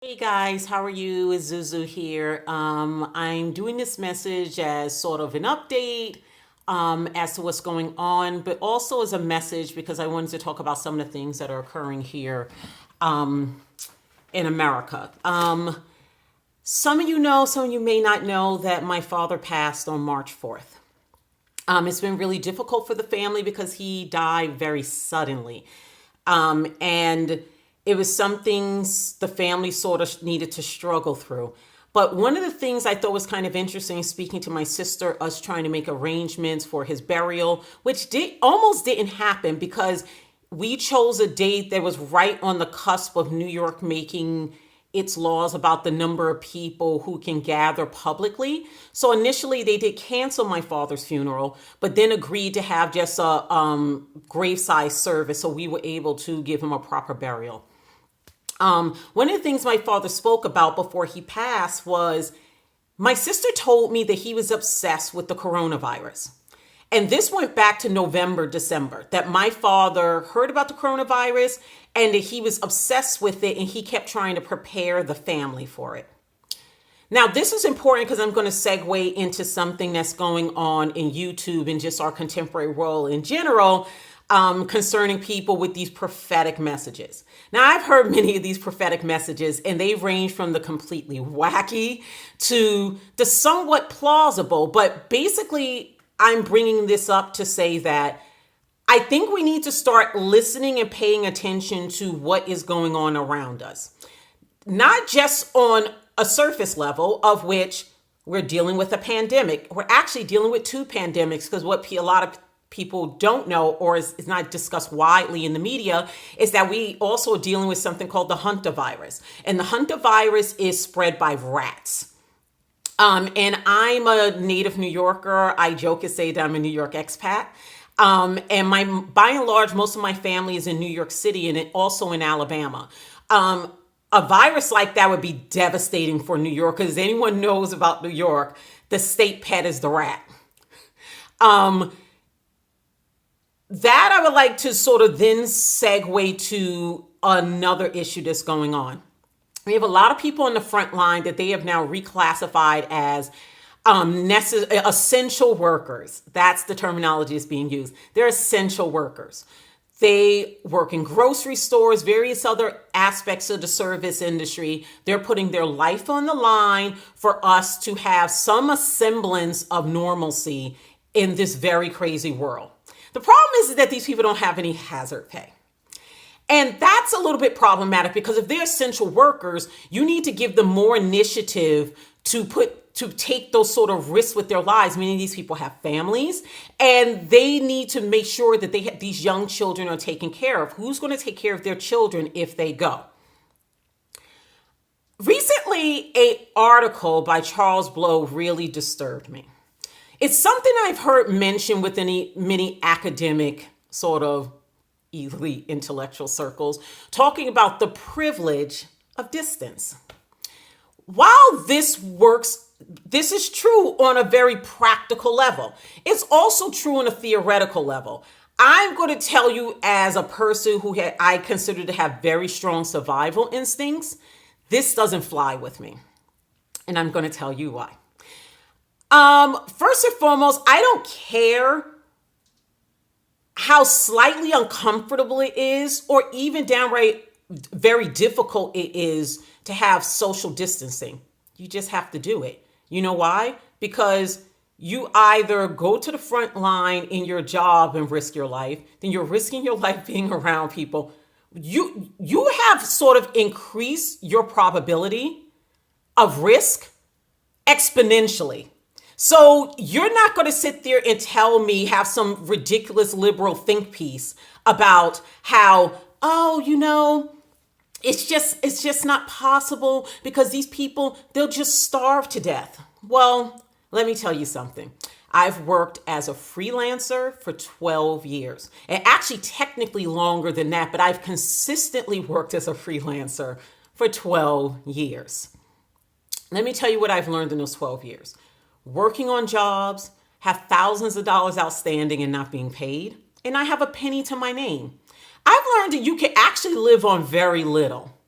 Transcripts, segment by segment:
Hey guys, how are you? It's Zuzu here. I'm doing this message as sort of an update as to what's going on, but also as a message because I wanted to talk about some of the things that are occurring here um, in America. Some of you know, some of you may not know that my father passed on March 4th. It's been really difficult for the family because he died very suddenly. And it was some things the family sort of needed to struggle through. But one of the things I thought was kind of interesting, speaking to my sister, us trying to make arrangements for his burial, which almost didn't happen because we chose a date that was right on the cusp of New York making its laws about the number of people who can gather publicly. So initially they did cancel my father's funeral, but then agreed to have just a graveside service so we were able to give him a proper burial. One of the things my father spoke about before he passed was my sister told me that he was obsessed with the coronavirus. And this went back to November, December, that my father heard about the coronavirus and that he was obsessed with it and he kept trying to prepare the family for it. Now, this is important because I'm going to segue into something that's going on in YouTube and just our contemporary world in general concerning people with these prophetic messages. Now, I've heard many of these prophetic messages, and they range from the completely wacky to the somewhat plausible. But basically, I'm bringing this up to say that I think we need to start listening and paying attention to what is going on around us, not just on a surface level of which we're dealing with a pandemic. We're actually dealing with two pandemics because what a lot of people don't know or is not discussed widely in the media is that we also are dealing with something called the hantavirus. And the hantavirus is spread by rats. And I'm a native New Yorker. I joke and say that I'm a New York expat. And by and large, most of my family is in New York City and also in Alabama. A virus like that would be devastating for New York because anyone knows about New York, the state pet is the rat. That I would like to sort of then segue to another issue that's going on. We have a lot of people on the front line that they have now reclassified as essential workers. That's the terminology that's being used. They're essential workers. They work in grocery stores, various other aspects of the service industry. They're putting their life on the line for us to have some semblance of normalcy in this very crazy world. The problem is that these people don't have any hazard pay. And that's a little bit problematic because if they're essential workers, you need to give them more initiative to take those sort of risks with their lives, meaning these people have families and they need to make sure that these young children are taken care of. Who's going to take care of their children if they go? Recently, an article by Charles Blow really disturbed me. It's something I've heard mentioned within many academic sort of elite intellectual circles, talking about the privilege of distance. While this is true on a very practical level. It's also true on a theoretical level. I'm going to tell you as a person who I consider to have very strong survival instincts, this doesn't fly with me. And I'm going to tell you why. First and foremost, I don't care how slightly uncomfortable it is or even downright very difficult it is to have social distancing. You just have to do it. You know why? Because you either go to the front line in your job and risk your life, then you're risking your life being around people. You have sort of increased your probability of risk exponentially. So you're not going to sit there and tell me, have some ridiculous liberal think piece about how, it's just not possible because these people, they'll just starve to death. Well, let me tell you something. I've worked as a freelancer for 12 years, and actually technically longer than that, but I've consistently worked as a freelancer for 12 years. Let me tell you what I've learned in those 12 years. Working on jobs, have thousands of dollars outstanding and not being paid, and I have a penny to my name. I've learned that you can actually live on very little.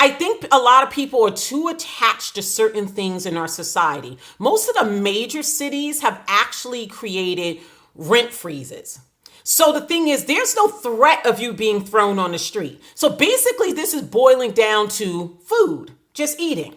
I think a lot of people are too attached to certain things in our society. Most of the major cities have actually created rent freezes. So the thing is, there's no threat of you being thrown on the street. So basically, this is boiling down to food, just eating.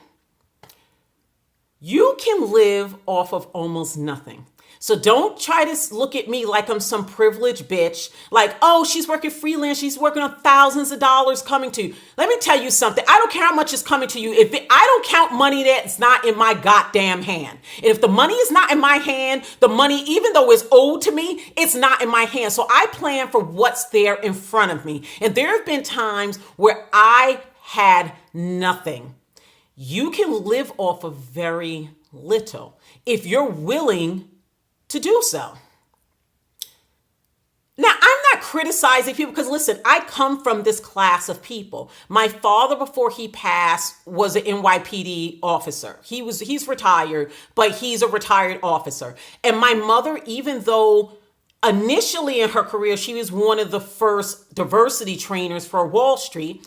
You can live off of almost nothing. So don't try to look at me like I'm some privileged bitch. Like, oh, she's working freelance. She's working on thousands of dollars coming to you. Let me tell you something. I don't care how much is coming to you. I don't count money that's not in my goddamn hand. And if the money is not in my hand, the money, even though it's owed to me, it's not in my hand. So I plan for what's there in front of me. And there have been times where I had nothing. You can live off of very little if you're willing to do so. Now, I'm not criticizing people because listen, I come from this class of people. My father, before he passed, was an NYPD officer. He's retired, but he's a retired officer. And my mother, even though initially in her career, she was one of the first diversity trainers for Wall Street,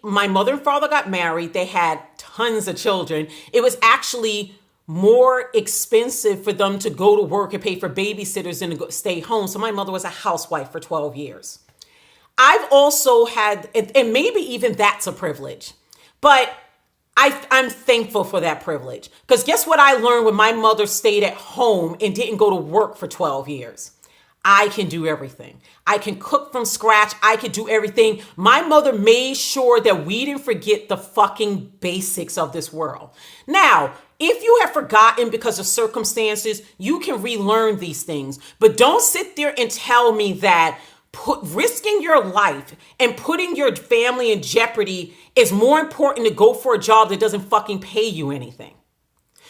my mother and father got married. They had tons of children. It was actually more expensive for them to go to work and pay for babysitters than to stay home. So my mother was a housewife for 12 years. I've also had, and maybe even that's a privilege, but I'm thankful for that privilege. Because guess what I learned when my mother stayed at home and didn't go to work for 12 years? I can do everything. I can cook from scratch. I can do everything. My mother made sure that we didn't forget the fucking basics of this world. Now, if you have forgotten because of circumstances, you can relearn these things. But don't sit there and tell me that risking your life and putting your family in jeopardy is more important to go for a job that doesn't fucking pay you anything.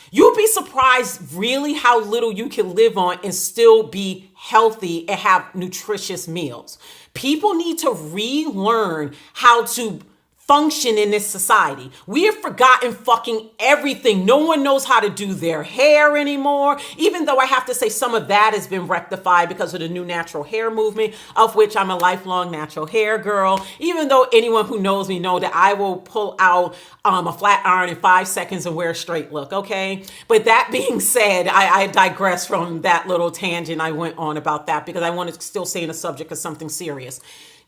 You'll be surprised really how little you can live on and still be healthy and have nutritious meals. People need to relearn how to function in this society. We have forgotten fucking everything. No one knows how to do their hair anymore, even though I have to say some of that has been rectified because of the new natural hair movement, of which I'm a lifelong natural hair girl. Even though anyone who knows me know that I will pull out a flat iron in 5 seconds and wear a straight look, okay? But that being said, I digress from that little tangent I went on about that because I want to still stay in the subject of something serious.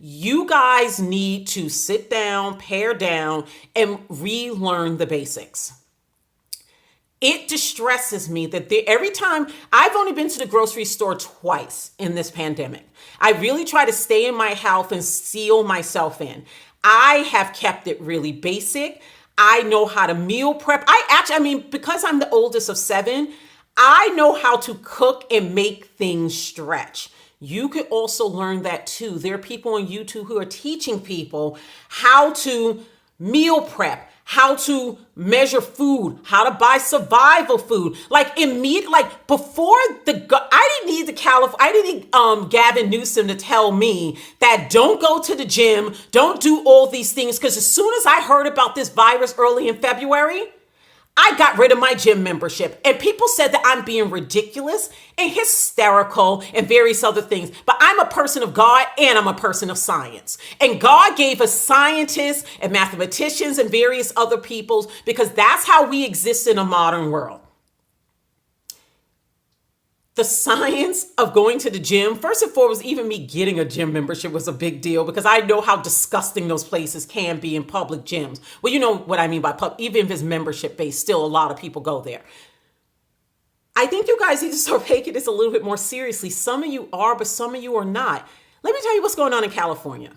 You guys need to sit down, pare down, and relearn the basics. It distresses me that every time I've only been to the grocery store twice in this pandemic. I really try to stay in my house and seal myself in. I have kept it really basic. I know how to meal prep. Because I'm the oldest of 7, I know how to cook and make things stretch. You could also learn that too. There are people on YouTube who are teaching people how to meal prep, how to measure food, how to buy survival food. I didn't need Gavin Newsom to tell me that don't go to the gym, don't do all these things. Because as soon as I heard about this virus early in February, I got rid of my gym membership, and people said that I'm being ridiculous and hysterical and various other things. But I'm a person of God and I'm a person of science. And God gave us scientists and mathematicians and various other peoples because that's how we exist in a modern world. The science of going to the gym, first and foremost, even me getting a gym membership was a big deal because I know how disgusting those places can be in public gyms. Well, you know what I mean by public, even if it's membership based, still a lot of people go there. I think you guys need to start taking this a little bit more seriously. Some of you are, but some of you are not. Let me tell you what's going on in California.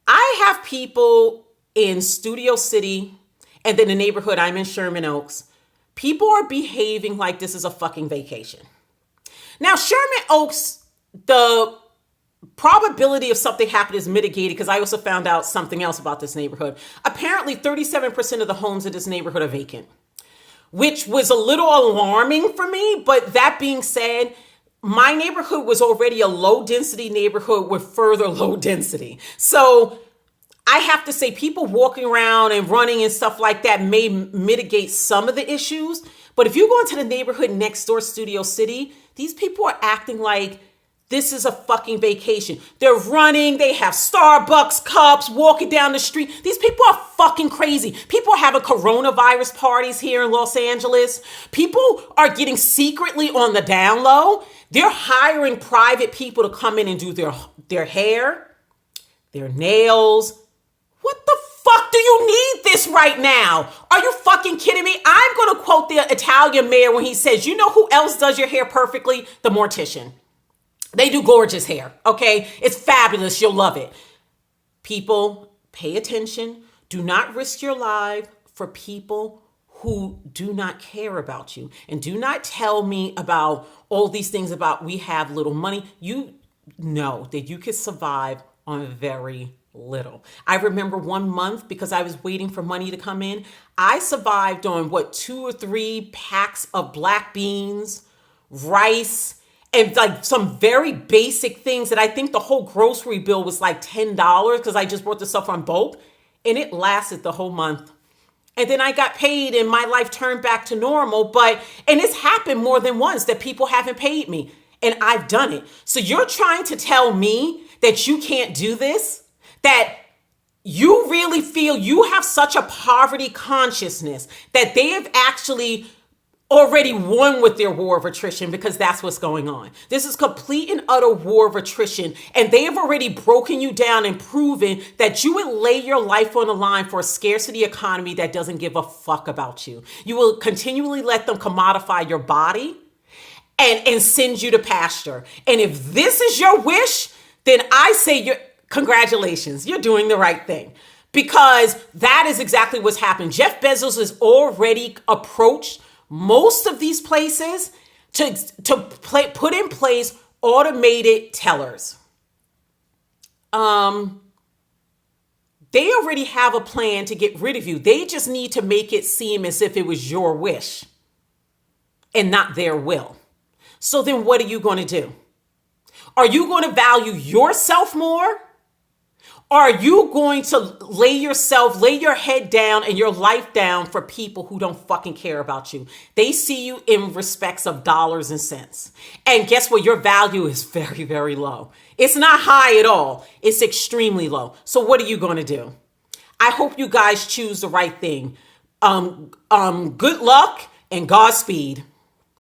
I have people in Studio City and then the neighborhood I'm in, Sherman Oaks. People are behaving like this is a fucking vacation. Now, Sherman Oaks, the probability of something happening is mitigated because I also found out something else about this neighborhood. Apparently, 37% of the homes in this neighborhood are vacant, which was a little alarming for me. But that being said, my neighborhood was already a low density neighborhood with further low density. So I have to say people walking around and running and stuff like that may mitigate some of the issues. But if you go into the neighborhood next door, Studio City, these people are acting like This is a fucking vacation. They're running. They have Starbucks cups, walking down the street. These people are fucking crazy. People are having coronavirus parties here in Los Angeles. People are getting secretly on the down low. They're hiring private people to come in and do their hair, their nails. What the fuck do you need this right now? Are you fucking kidding me? I'm going to quote the Italian mayor when he says, you know who else does your hair perfectly? The mortician. They do gorgeous hair, okay? It's fabulous. You'll love it. People, pay attention. Do not risk your life for people who do not care about you. And do not tell me about all these things about we have little money. You know that you could survive on very little. I remember one month, because I was waiting for money to come in, I survived on 2 or 3 packs of black beans, rice, and like some very basic things that I think the whole grocery bill was like $10 because I just bought the stuff on bulk, and it lasted the whole month. And then I got paid and my life turned back to normal. And it's happened more than once that people haven't paid me, and I've done it. So you're trying to tell me that you can't do this? That you really feel you have such a poverty consciousness that they have actually already won with their war of attrition, because that's what's going on. This is complete and utter war of attrition, and they have already broken you down and proven that you would lay your life on the line for a scarcity economy that doesn't give a fuck about you. You will continually let them commodify your body and send you to pasture. And if this is your wish, then I say congratulations, you're doing the right thing, because that is exactly what's happened. Jeff Bezos has already approached most of these places to put in place automated tellers. They already have a plan to get rid of you. They just need to make it seem as if it was your wish and not their will. So then what are you going to do? Are you going to value yourself more? Are you going to lay your head down and your life down for people who don't fucking care about you? They see you in respects of dollars and cents. And guess what? Your value is very, very low. It's not high at all. It's extremely low. So what are you going to do? I hope you guys choose the right thing. Good luck and Godspeed.